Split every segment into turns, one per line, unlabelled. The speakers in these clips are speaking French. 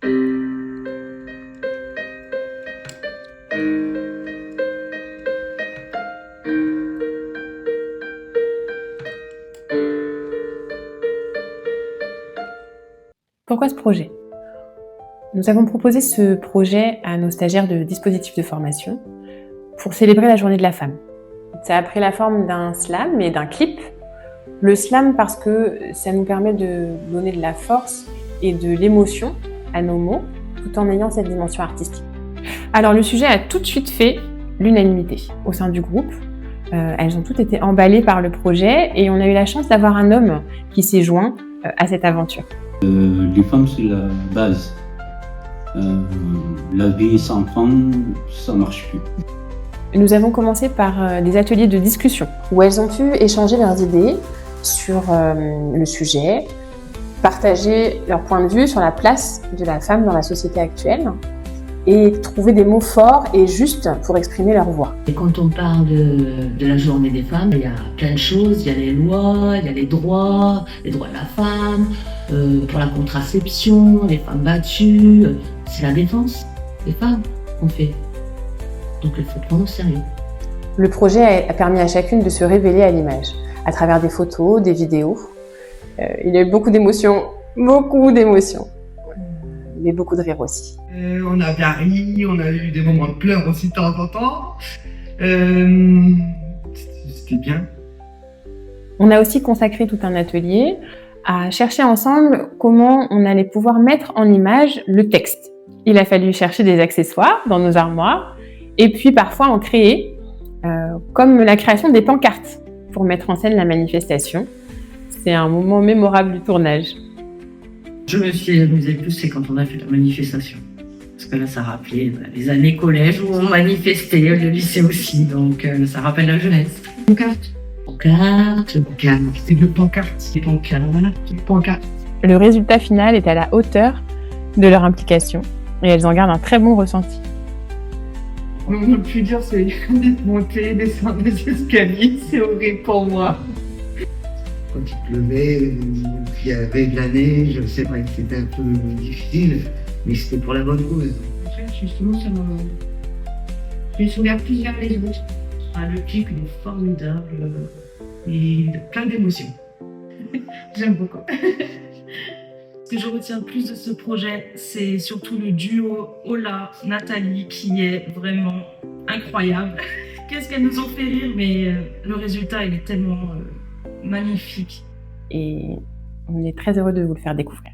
Pourquoi ce projet? Nous avons proposé ce projet à nos stagiaires de dispositifs de formation pour célébrer la Journée de la femme. Ça a pris la forme d'un slam et d'un clip. Le slam parce que ça nous permet de donner de la force et de l'émotion à nos mots, tout en ayant cette dimension artistique. Alors le sujet a tout de suite fait l'unanimité au sein du groupe. Elles ont toutes été emballées par le projet et on a eu la chance d'avoir un homme qui s'est joint à cette aventure.
Les femmes, c'est la base. La vie sans femme, ça marche plus.
Nous avons commencé par des ateliers de discussion où elles ont pu échanger leurs idées sur le sujet, partager leur point de vue sur la place de la femme dans la société actuelle et trouver des mots forts et justes pour exprimer leur voix.
Et quand on parle de la journée des femmes, il y a plein de choses, il y a les lois, il y a les droits de la femme, pour la contraception, les femmes battues, c'est la défense des femmes qu'on fait. Donc il faut prendre au sérieux.
Le projet a permis à chacune de se révéler à l'image, à travers des photos, des vidéos. Il y a eu beaucoup d'émotions, mais beaucoup de rire aussi.
On a bien ri, on a eu des moments de pleurs aussi de temps en temps. C'était bien.
On a aussi consacré tout un atelier à chercher ensemble comment on allait pouvoir mettre en image le texte. Il a fallu chercher des accessoires dans nos armoires et puis parfois en créer, comme la création des pancartes pour mettre en scène la manifestation. C'est un moment mémorable du tournage.
Je me suis amusée plus, c'est quand on a fait la manifestation. Parce que là, ça rappelait les années collège où on manifestait, le lycée aussi, donc ça rappelle la jeunesse. Pancarte.
C'est de pancarte.
Le résultat final est à la hauteur de leur implication et elles en gardent un très bon ressenti.
Le plus dur, c'est monter, descendre les escaliers, c'est horrible pour moi.
Quand il pleuvait, qu'il y avait de la neige, c'est vrai que c'était un peu difficile, mais c'était pour la bonne cause.
Justement, je me souviens plus vers les autres. Le clip, il est formidable et plein d'émotions. J'aime beaucoup. Ce que je retiens le plus de ce projet, c'est surtout le duo Ola-Nathalie qui est vraiment incroyable. Qu'est-ce qu'elles nous ont fait rire, mais le résultat, il est tellement magnifique.
Et on est très heureux de vous le faire découvrir.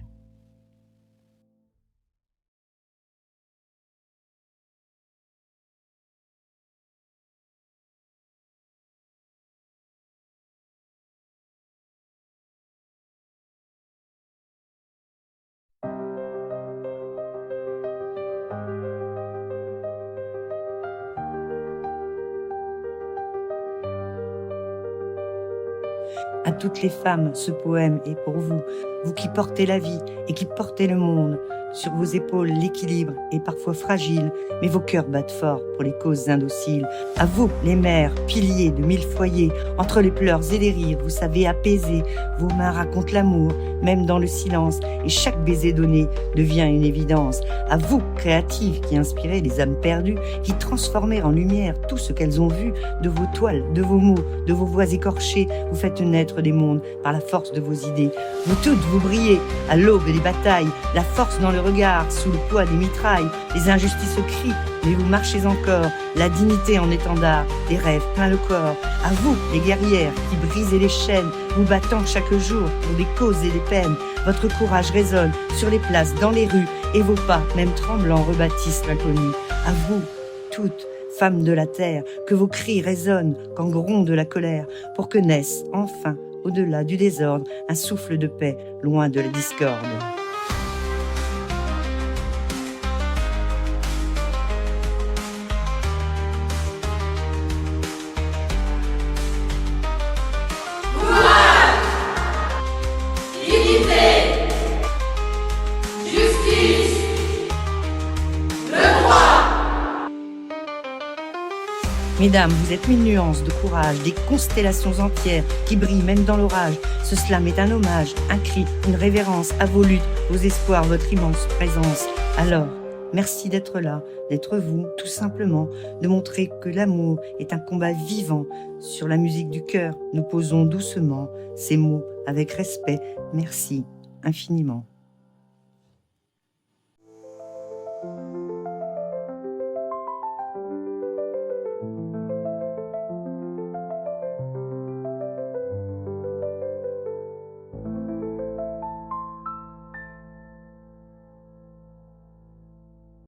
À toutes les femmes, ce poème est pour vous, vous qui portez la vie et qui portez le monde. Sur vos épaules, l'équilibre est parfois fragile, mais vos cœurs battent fort pour les causes indociles. À vous, les mères, piliers de 1000 foyers, entre les pleurs et les rires, vous savez apaiser. Vos mains racontent l'amour, même dans le silence, et chaque baiser donné devient une évidence. À vous, créatives, qui inspirez les âmes perdues, qui transformez en lumière tout ce qu'elles ont vu, de vos toiles, de vos mots, de vos voix écorchées, vous faites naître des mondes par la force de vos idées. Vous toutes, vous brillez à l'aube des batailles, la force dans le regard, sous le poids des mitrailles, les injustices crient, mais vous marchez encore, la dignité en étendard, des rêves plein le corps. À vous, les guerrières, qui brisez les chaînes, vous battant chaque jour pour des causes et des peines. Votre courage résonne sur les places, dans les rues, et vos pas, même tremblants, rebâtissent l'inconnu. À vous, toutes, femmes de la terre, que vos cris résonnent quand gronde la colère, pour que naisse enfin, au-delà du désordre, un souffle de paix, loin de la discorde. Mesdames, vous êtes mille nuances de courage, des constellations entières qui brillent même dans l'orage. Ce slam est un hommage, un cri, une révérence à vos luttes, vos espoirs, votre immense présence. Alors, merci d'être là, d'être vous, tout simplement, de montrer que l'amour est un combat vivant. Sur la musique du cœur, nous posons doucement ces mots avec respect. Merci infiniment.